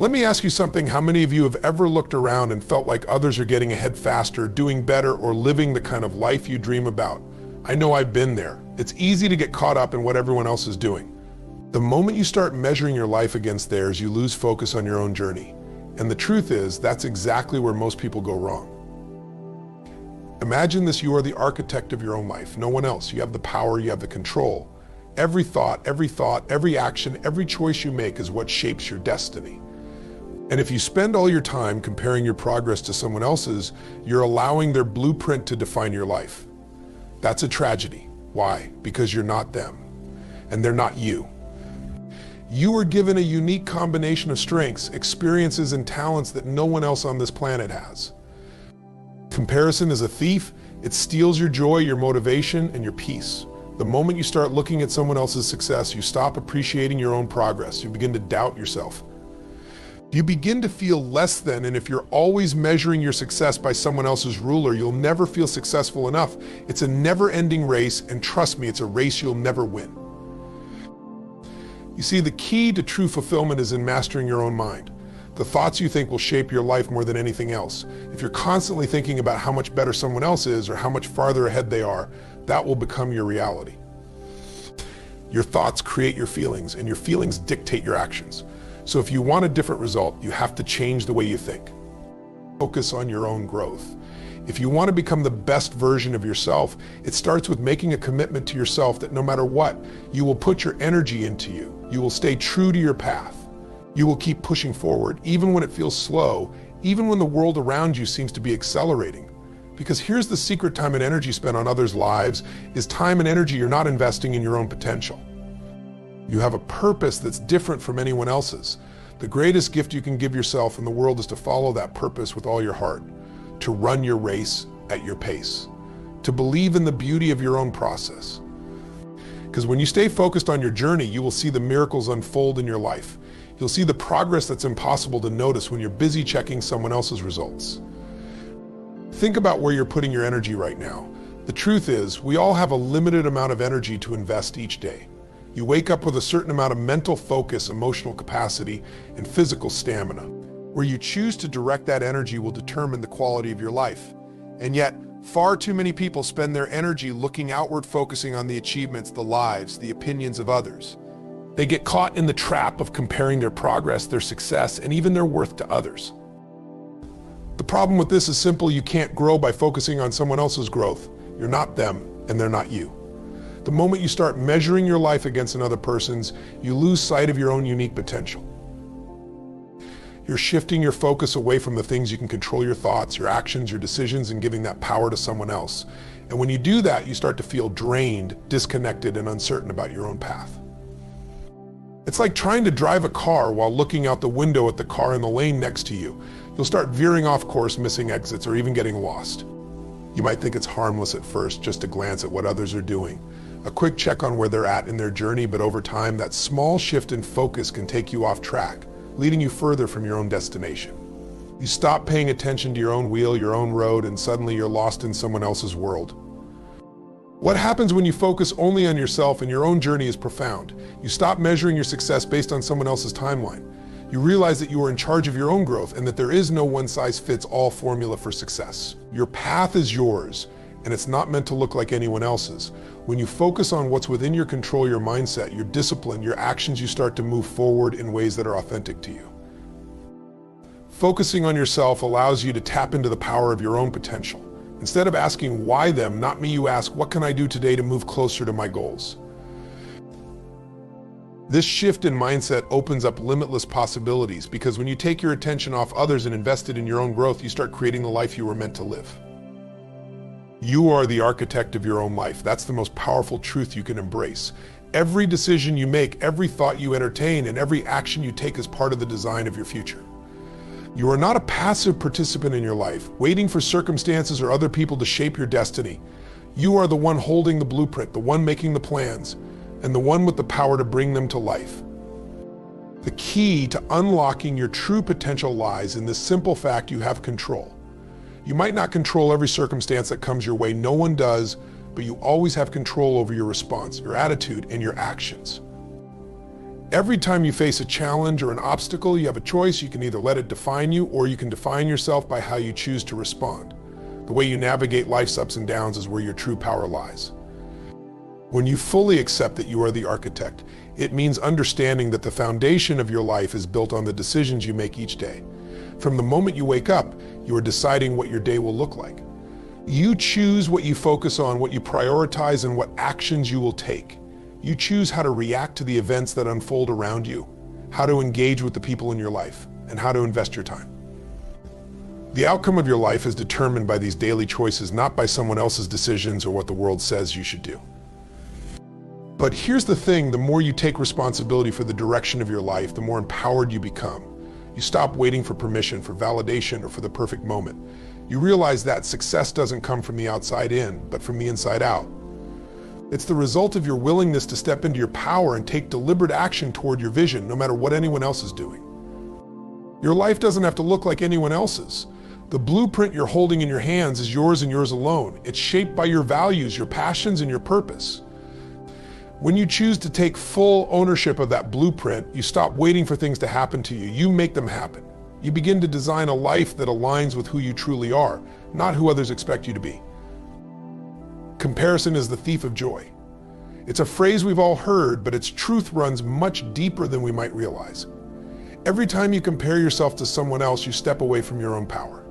Let me ask you something. How many of you have ever looked around and felt like others are getting ahead faster, doing better, or living the kind of life you dream about? I know I've been there. It's easy to get caught up in what everyone else is doing. The moment you start measuring your life against theirs, you lose focus on your own journey. And the truth is, that's exactly where most people go wrong. Imagine this: you are the architect of your own life, no one else. You have the power, you have the control. Every thought, every action, every choice you make is what shapes your destiny. And if you spend all your time comparing your progress to someone else's, you're allowing their blueprint to define your life. That's a tragedy. Why? Because you're not them, and they're not you. You were given a unique combination of strengths, experiences, and talents that no one else on this planet has. Comparison is a thief. It steals your joy, your motivation, and your peace. The moment you start looking at someone else's success, you stop appreciating your own progress. You begin to doubt yourself. You begin to feel less than, and if you're always measuring your success by someone else's ruler, you'll never feel successful enough. It's a never-ending race, and trust me, it's a race you'll never win. You see, the key to true fulfillment is in mastering your own mind. The thoughts you think will shape your life more than anything else. If you're constantly thinking about how much better someone else is or how much farther ahead they are, that will become your reality. Your thoughts create your feelings, and your feelings dictate your actions. So if you want a different result, you have to change the way you think. Focus on your own growth. If you want to become the best version of yourself, it starts with making a commitment to yourself that no matter what, you will put your energy into you. You will stay true to your path. You will keep pushing forward, even when it feels slow, even when the world around you seems to be accelerating. Because here's the secret: time and energy spent on others' lives is time and energy you're not investing in your own potential. You have a purpose that's different from anyone else's. The greatest gift you can give yourself in the world is to follow that purpose with all your heart, to run your race at your pace, to believe in the beauty of your own process. Because when you stay focused on your journey, you will see the miracles unfold in your life. You'll see the progress that's impossible to notice when you're busy checking someone else's results. Think about where you're putting your energy right now. The truth is, we all have a limited amount of energy to invest each day. You wake up with a certain amount of mental focus, emotional capacity, and physical stamina. Where you choose to direct that energy will determine the quality of your life. And yet, far too many people spend their energy looking outward, focusing on the achievements, the lives, the opinions of others. They get caught in the trap of comparing their progress, their success, and even their worth to others. The problem with this is simple: you can't grow by focusing on someone else's growth. You're not them, and they're not you. The moment you start measuring your life against another person's, you lose sight of your own unique potential. You're shifting your focus away from the things you can control: your thoughts, your actions, your decisions, and giving that power to someone else. And when you do that, you start to feel drained, disconnected, and uncertain about your own path. It's like trying to drive a car while looking out the window at the car in the lane next to you. You'll start veering off course, missing exits, or even getting lost. You might think it's harmless at first, just to glance at what others are doing. A quick check on where they're at in their journey, but over time, that small shift in focus can take you off track, leading you further from your own destination. You stop paying attention to your own wheel, your own road, and suddenly you're lost in someone else's world. What happens when you focus only on yourself and your own journey is profound. You stop measuring your success based on someone else's timeline. You realize that you are in charge of your own growth and that there is no one-size-fits-all formula for success. Your path is yours, and it's not meant to look like anyone else's. When you focus on what's within your control, your mindset, your discipline, your actions, you start to move forward in ways that are authentic to you. Focusing on yourself allows you to tap into the power of your own potential. Instead of asking, why them, not me, you ask, what can I do today to move closer to my goals? This shift in mindset opens up limitless possibilities, because when you take your attention off others and invest it in your own growth, you start creating the life you were meant to live. You are the architect of your own life. That's the most powerful truth you can embrace. Every decision you make, every thought you entertain, and every action you take is part of the design of your future. You are not a passive participant in your life, waiting for circumstances or other people to shape your destiny. You are the one holding the blueprint, the one making the plans, and the one with the power to bring them to life. The key to unlocking your true potential lies in this simple fact: you have control. You might not control every circumstance that comes your way, no one does, but you always have control over your response, your attitude, and your actions. Every time you face a challenge or an obstacle, you have a choice. You can either let it define you, or you can define yourself by how you choose to respond. The way you navigate life's ups and downs is where your true power lies. When you fully accept that you are the architect, it means understanding that the foundation of your life is built on the decisions you make each day. From the moment you wake up, you are deciding what your day will look like. You choose what you focus on, what you prioritize, and what actions you will take. You choose how to react to the events that unfold around you, how to engage with the people in your life, and how to invest your time. The outcome of your life is determined by these daily choices, not by someone else's decisions or what the world says you should do. But here's the thing, the more you take responsibility for the direction of your life, the more empowered you become. You stop waiting for permission, for validation, or for the perfect moment. You realize that success doesn't come from the outside in, but from the inside out. It's the result of your willingness to step into your power and take deliberate action toward your vision, no matter what anyone else is doing. Your life doesn't have to look like anyone else's. The blueprint you're holding in your hands is yours and yours alone. It's shaped by your values, your passions, and your purpose. When you choose to take full ownership of that blueprint, you stop waiting for things to happen to you. You make them happen. You begin to design a life that aligns with who you truly are, not who others expect you to be. Comparison is the thief of joy. It's a phrase we've all heard, but its truth runs much deeper than we might realize. Every time you compare yourself to someone else, you step away from your own power.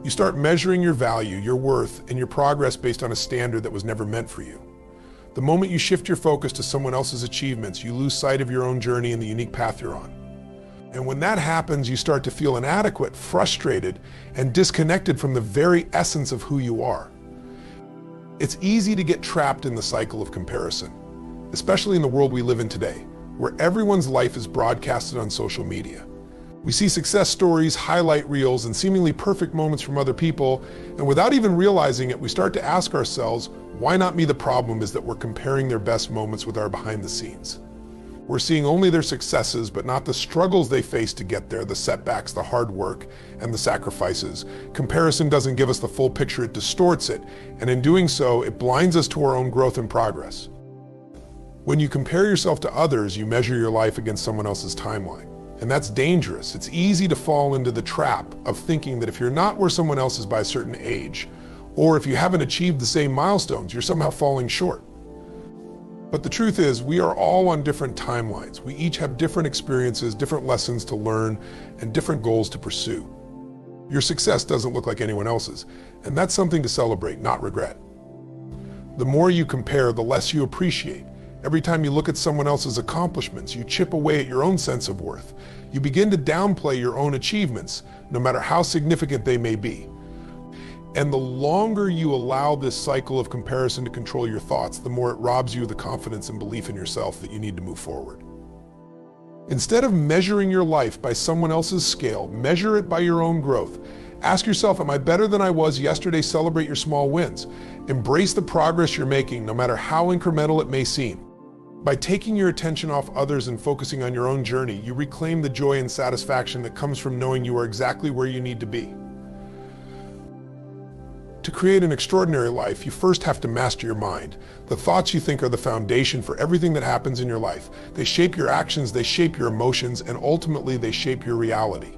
You start measuring your value, your worth, and your progress based on a standard that was never meant for you. The moment you shift your focus to someone else's achievements, you lose sight of your own journey and the unique path you're on. And when that happens, you start to feel inadequate, frustrated, and disconnected from the very essence of who you are. It's easy to get trapped in the cycle of comparison, especially in the world we live in today, where everyone's life is broadcasted on social media. We see success stories, highlight reels, and seemingly perfect moments from other people, and without even realizing it, we start to ask ourselves, why not me? The problem is that we're comparing their best moments with our behind the scenes. We're seeing only their successes, but not the struggles they face to get there, the setbacks, the hard work, and the sacrifices. Comparison doesn't give us the full picture, it distorts it, and in doing so, it blinds us to our own growth and progress. When you compare yourself to others, you measure your life against someone else's timeline. And that's dangerous. It's easy to fall into the trap of thinking that if you're not where someone else is by a certain age, or if you haven't achieved the same milestones, you're somehow falling short. But the truth is, we are all on different timelines. We each have different experiences, different lessons to learn, and different goals to pursue. Your success doesn't look like anyone else's, and that's something to celebrate, not regret. The more you compare, the less you appreciate. Every time you look at someone else's accomplishments, you chip away at your own sense of worth. You begin to downplay your own achievements, no matter how significant they may be. And the longer you allow this cycle of comparison to control your thoughts, the more it robs you of the confidence and belief in yourself that you need to move forward. Instead of measuring your life by someone else's scale, measure it by your own growth. Ask yourself, am I better than I was yesterday? Celebrate your small wins. Embrace the progress you're making, no matter how incremental it may seem. By taking your attention off others and focusing on your own journey, you reclaim the joy and satisfaction that comes from knowing you are exactly where you need to be. To create an extraordinary life, you first have to master your mind. The thoughts you think are the foundation for everything that happens in your life. They shape your actions, they shape your emotions, and ultimately they shape your reality.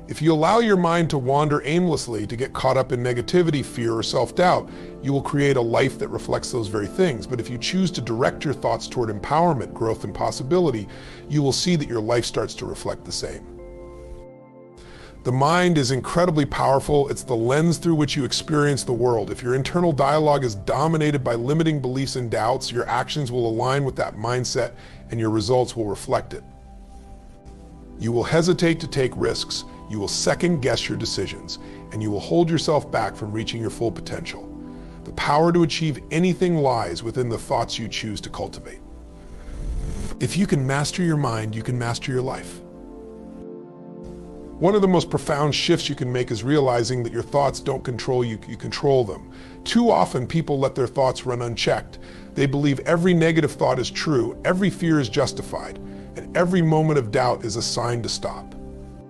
If you allow your mind to wander aimlessly, to get caught up in negativity, fear, or self-doubt, you will create a life that reflects those very things. But if you choose to direct your thoughts toward empowerment, growth, and possibility, you will see that your life starts to reflect the same. The mind is incredibly powerful. It's the lens through which you experience the world. If your internal dialogue is dominated by limiting beliefs and doubts, your actions will align with that mindset and your results will reflect it. You will hesitate to take risks, you will second guess your decisions, and you will hold yourself back from reaching your full potential. The power to achieve anything lies within the thoughts you choose to cultivate. If you can master your mind, you can master your life. One of the most profound shifts you can make is realizing that your thoughts don't control you, you control them. Too often people let their thoughts run unchecked. They believe every negative thought is true, every fear is justified, and every moment of doubt is a sign to stop.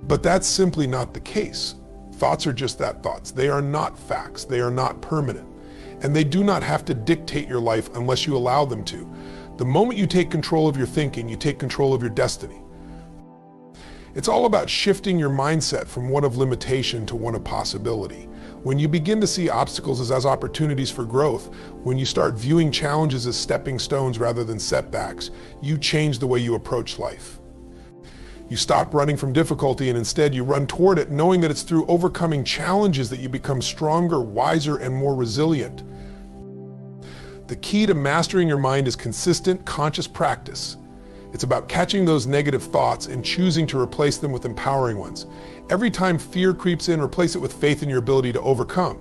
But that's simply not the case. Thoughts are just that, thoughts. They are not facts, they are not permanent, and they do not have to dictate your life unless you allow them to. The moment you take control of your thinking, you take control of your destiny. It's all about shifting your mindset from one of limitation to one of possibility. When you begin to see obstacles as opportunities for growth, when you start viewing challenges as stepping stones rather than setbacks, you change the way you approach life. You stop running from difficulty and instead you run toward it, knowing that it's through overcoming challenges that you become stronger, wiser, and more resilient. The key to mastering your mind is consistent, conscious practice. It's about catching those negative thoughts and choosing to replace them with empowering ones. Every time fear creeps in, replace it with faith in your ability to overcome.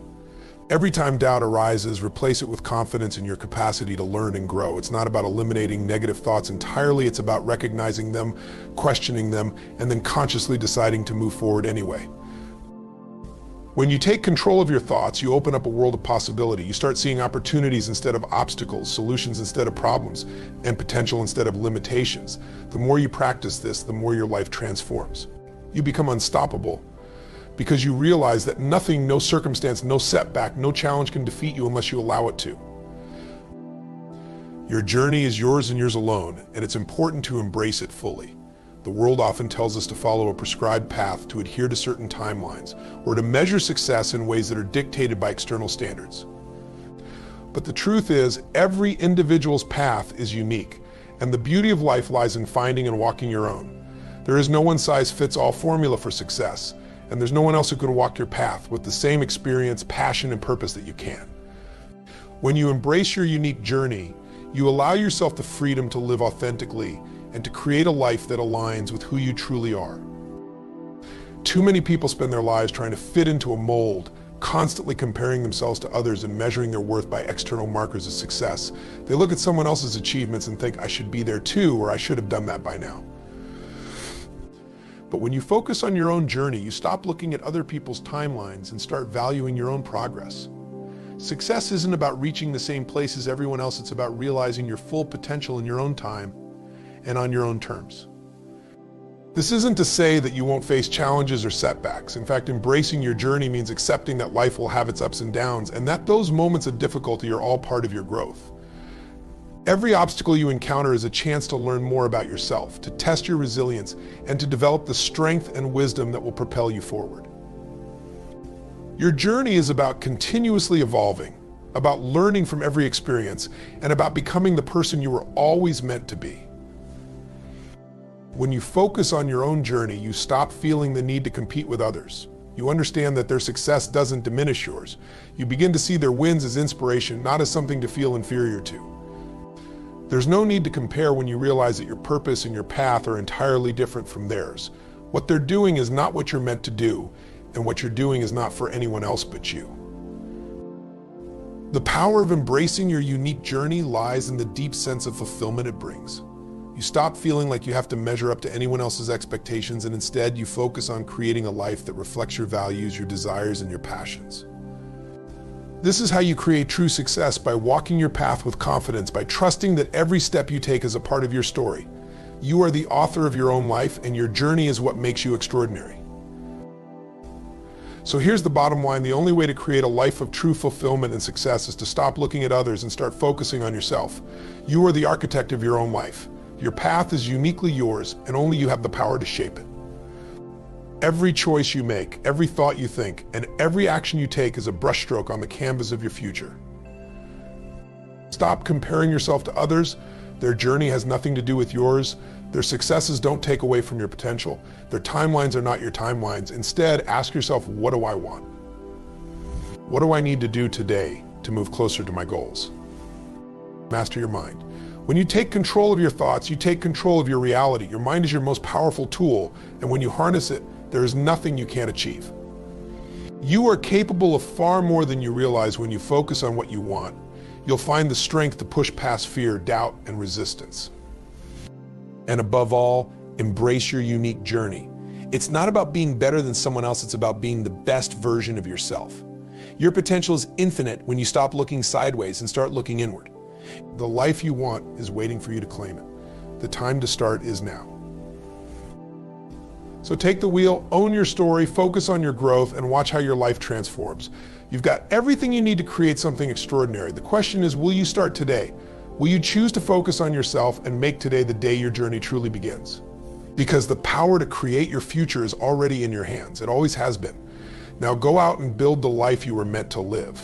Every time doubt arises, replace it with confidence in your capacity to learn and grow. It's not about eliminating negative thoughts entirely, it's about recognizing them, questioning them, and then consciously deciding to move forward anyway. When you take control of your thoughts, you open up a world of possibility. You start seeing opportunities instead of obstacles, solutions instead of problems, and potential instead of limitations. The more you practice this, the more your life transforms. You become unstoppable because you realize that nothing, no circumstance, no setback, no challenge can defeat you unless you allow it to. Your journey is yours and yours alone, and it's important to embrace it fully. The world often tells us to follow a prescribed path, to adhere to certain timelines, or to measure success in ways that are dictated by external standards. But the truth is, every individual's path is unique, and the beauty of life lies in finding and walking your own. There is no one-size-fits-all formula for success, and there's no one else who could walk your path with the same experience, passion, and purpose that you can. When you embrace your unique journey, you allow yourself the freedom to live authentically and to create a life that aligns with who you truly are. Too many people spend their lives trying to fit into a mold, constantly comparing themselves to others and measuring their worth by external markers of success. They look at someone else's achievements and think, I should be there too, or I should have done that by now. But when you focus on your own journey, you stop looking at other people's timelines and start valuing your own progress. Success isn't about reaching the same place as everyone else, it's about realizing your full potential in your own time and on your own terms. This isn't to say that you won't face challenges or setbacks. In fact, embracing your journey means accepting that life will have its ups and downs, and that those moments of difficulty are all part of your growth. Every obstacle you encounter is a chance to learn more about yourself, to test your resilience, and to develop the strength and wisdom that will propel you forward. Your journey is about continuously evolving, about learning from every experience, and about becoming the person you were always meant to be. When you focus on your own journey, you stop feeling the need to compete with others. You understand that their success doesn't diminish yours. You begin to see their wins as inspiration, not as something to feel inferior to. There's no need to compare when you realize that your purpose and your path are entirely different from theirs. What they're doing is not what you're meant to do, and what you're doing is not for anyone else but you. The power of embracing your unique journey lies in the deep sense of fulfillment it brings. You stop feeling like you have to measure up to anyone else's expectations, and instead you focus on creating a life that reflects your values, your desires, and your passions. This is how you create true success, by walking your path with confidence, by trusting that every step you take is a part of your story. You are the author of your own life, and your journey is what makes you extraordinary. So here's the bottom line: the only way to create a life of true fulfillment and success is to stop looking at others and start focusing on yourself. You are the architect of your own life. Your path is uniquely yours, and only you have the power to shape it. Every choice you make, every thought you think, and every action you take is a brushstroke on the canvas of your future. Stop comparing yourself to others. Their journey has nothing to do with yours. Their successes don't take away from your potential. Their timelines are not your timelines. Instead, ask yourself, what do I want? What do I need to do today to move closer to my goals? Master your mind. When you take control of your thoughts, you take control of your reality. Your mind is your most powerful tool, and when you harness it, there is nothing you can't achieve. You are capable of far more than you realize when you focus on what you want. You'll find the strength to push past fear, doubt, and resistance. And above all, embrace your unique journey. It's not about being better than someone else, it's about being the best version of yourself. Your potential is infinite when you stop looking sideways and start looking inward. The life you want is waiting for you to claim it. The time to start is now. So take the wheel, own your story, focus on your growth, and watch how your life transforms. You've got everything you need to create something extraordinary. The question is, will you start today? Will you choose to focus on yourself and make today the day your journey truly begins? Because the power to create your future is already in your hands. It always has been. Now go out and build the life you were meant to live.